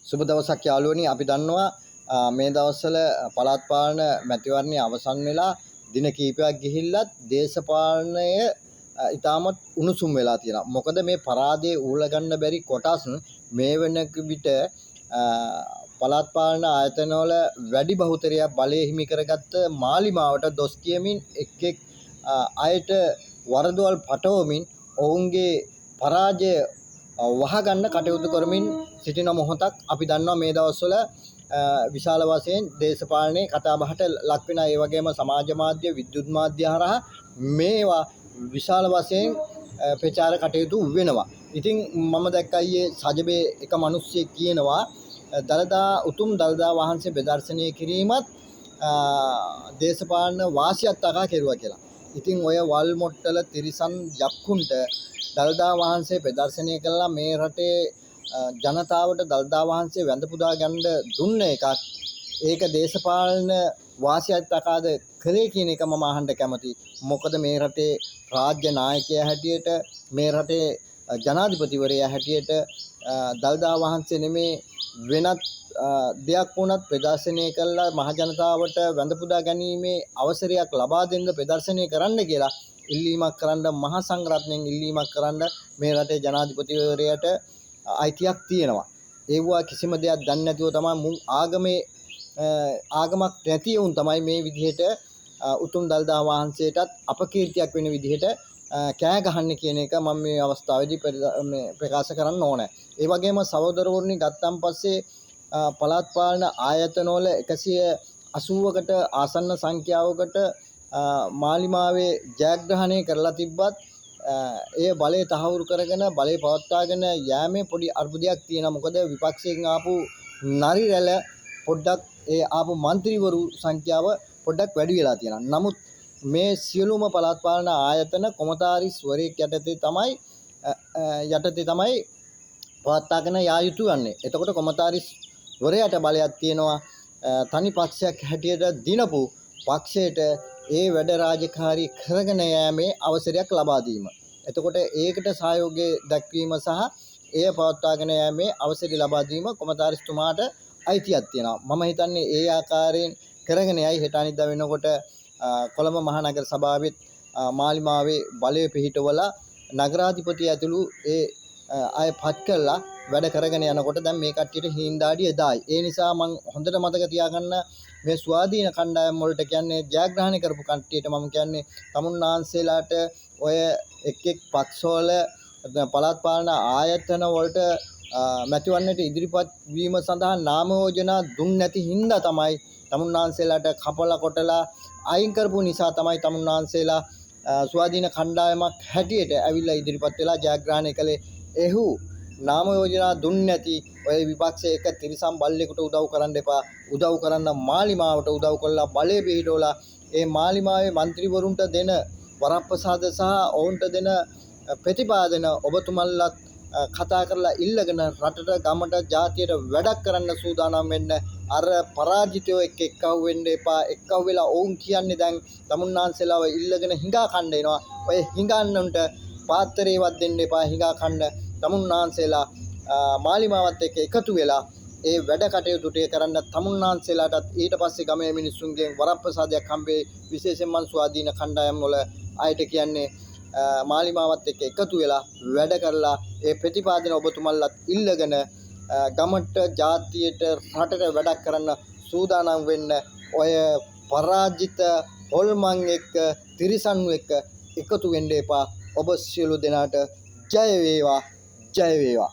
සුබ දවසක් යාළුවනි. අපි දන්නවා මේ දවස්වල පළාත් පාලන මැතිවරණය අවසන් වෙලා දින කිහිපයක් ගිහිල්ලත් දේශපාලනය ඉතාමත් උණුසුම් වෙලා තියෙනවා. මොකද මේ පරාදයේ ඌලගන්න බැරි කොටස් මේ වෙන විට පළාත් පාලන ආයතනවල වැඩි බහුතරයක් බලය හිමි කරගත්ත මාලිමාවට දොස් කියමින් එක් අයට වරදොල් පටවමින් ඔවුන්ගේ පරාජය වහගන්න කටයුතු කරමින් සිටින මොහොතක් අපි දන්නවා. මේ දවස්වල විශාල වශයෙන් දේශපාලනයේ කතාබහට ලක් වෙන ඒ වගේම සමාජ මාධ්‍ය විද්‍යුත් මාධ්‍ය හරහා මේවා විශාල වශයෙන් ප්‍රචාර කටයුතු වෙනවා. ඉතින් මම දැක්කා ඊයේ සජබේ එක මිනිස්සෙක් කියනවා උතුම් දළදා වහන්සේ ප්‍රදර්ශනය කිරීමත් දේශපාලන වාසියක් තකා කෙරුවා කියලා. ඉතින් ඔය වල් මොට්ටල තිරිසන් යක්කුන්ට දළදා වහන්සේ ප්‍රදර්ශනය කළා මේ රටේ ජනතාවට දළදා වහන්සේ වැඳ පුදා ගන්න දුන්න එකක්. ඒක දේශපාලන වාසියක් තකාද කළේ කියන එක මම අහන්න කැමතියි. මොකද මේ රටේ රාජ්‍ය නායකයා හැටියට මේ රටේ ජනාධිපතිවරයා හැටියට දළදා වහන්සේ නෙමේ වෙනත් දෙයක් වුණත් ප්‍රදර්ශනය කළා මහ ජනතාවට වැඳ පුදා ගැනීමේ අවසරයක් ලබා දෙන්න ප්‍රදර්ශනය කරන්න කියලා ඉල්ලීමක් කරන්න මහා සංඝරත්නයෙන් ඉල්ලීමක් කරන්න මේ රටේ ජනාධිපතිවරයාට අයිතියක් තියෙනවා. ඒවා කිසිම දෙයක් දන්නේ නැතිව තමයි මුන් ආගමක් නැති උන් තමයි මේ විදිහට උතුම් දළදා වහන්සේටත් අපකීර්තියක් වෙන විදිහට කෑ ගහන්නේ කියන එක මම මේ අවස්ථාවේදී ප්‍රකාශ කරන්න ඕනේ. ඒ වගේම සහෝදරවරුනි ගත්තන් පස්සේ පළාත් පාලන ආයතනවල 180කට ආසන්න සංඛ්‍යාවකට මාලිමාවේ ජයග්‍රහණය කරලා තිබ්බත් ඒ බලය තහවුරු කරගෙන බලය පවත්වාගෙන යෑමේ පොඩි අර්බුදයක් තියෙනවා. මොකද විපක්ෂයෙන් ආපු නරි රැළ පොඩ්ඩක් ඒ ආපු මන්ත්‍රීවරු සංඛ්‍යාව පොඩ්ඩක් වැඩි වෙලා තියෙනවා. නමුත් මේ සියලුම පළාත් පාලන ආයතන කොමතාරිස්වරයෙක් යටතේ තමයි පවත්වාගෙන යා යුතු වන්නේ. එතකොට කොමතාරිස්වරයාට බලයක් තියෙනවා. තනි පක්ෂයක් හැටියට දිනපු පක්ෂයට ඒ වැඩ රාජකාරී කරගෙන යෑමේ අවසරයක් ලබා දීම. එතකොට ඒකට සහයෝගය දක්වීම සහ එය පවත්වාගෙන යෑමේ අවසරය ලබා දීම කොමතාරිස්තුමාට අයිතියක් තියෙනවා. මම හිතන්නේ ඒ ආකාරයෙන් කරගෙන යයි. හෙට අනිද්දා වෙනකොට කොළඹ මහනගර සභාවෙත් මාලිමාවේ බලය පිහිටවලා නගරාධිපති ඇතුළු ඒ අය පත් කළා වැඩ කරගෙන යනකොට දැන් මේ කට්ටියට හිඳාඩිය දායි. ඒ නිසා මම හොඳට මතක තියාගන්න මේ ස්වාධීන කණ්ඩායම් වලට කියන්නේ ජයග්‍රහණය කරපු කට්ටියට මම කියන්නේ තමුන්නාන්සේලාට ඔය එක් පක්ෂවල පළාත් පාලන ආයතන වලට මැතිවරණයට ඉදිරිපත් වීම සඳහා නාම යෝජනා දුන්නේ නැති හින්දා තමයි තමුන්නාන්සේලාට කපලා කොටලා අයින් කරපු නිසා තමයි තමුන්නාන්සේලා ස්වාධීන කණ්ඩායමක් හැටියට ඇවිල්ලා ඉදිරිපත් වෙලා ජයග්‍රහණය කළේ. එහු නාම යෝජනා දුන්නේ නැති ඔය විපක්ෂයේ එක තිරිසන් බල්ලෙකුට උදව් කරන්න එපා. උදව් කරන්න මාලිමාවට උදව් කළා බලය පිහිටවලා ඒ මාලිමාවේ മന്ത്രിවරුන්ට දෙන වරප්‍රසාද සහ ඔවුන්ට දෙන ප්‍රතිපාදන ඔබතුමන්ලත් කතා කරලා ඉල්ලගෙන රටට ගමට ජාතියට වැඩක් කරන්න සූදානම් වෙන්න. අර පරාජිතයෝ එක්කව වෙන්න එපා. එක්කව වෙලා ඔවුන් කියන්නේ දැන් තමුන්නාන්සේලාව ඉල්ලගෙන හිඟා කන්න එනවා. ඔය හිඟන්නන්ට පාත්‍රේවත් දෙන්න එපා හිඟා කන්න. තමුන්නාන්සේලා මාලිමාවත් එක්ක එකතු වෙලා ඒ වැඩ කටයුතු ටික කරන්න තමුන්නාන්සේලාටත් ඊට පස්සේ ගමේ මිනිස්සුන්ගෙන් වරප්‍රසාදයක් හම්බේ. විශේෂයෙන්ම ස්වාධීන කණ්ඩායම් වල අයට කියන්නේ මාලිමාවත් එක්ක එකතු වෙලා වැඩ කරලා ඒ ප්‍රතිපාදන ඔබතුමන්ලත් ඉල්ලගෙන ගමට ජාතියට රටට වැඩක් කරන්න සූදානම් වෙන්න. ඔය පරාජිත හොල්මන් එක්ක තිරිසන් එක්ක එකතු වෙන්න එපා. ඔබ සියලු දෙනාට ජය වේවා, ජය වේවා.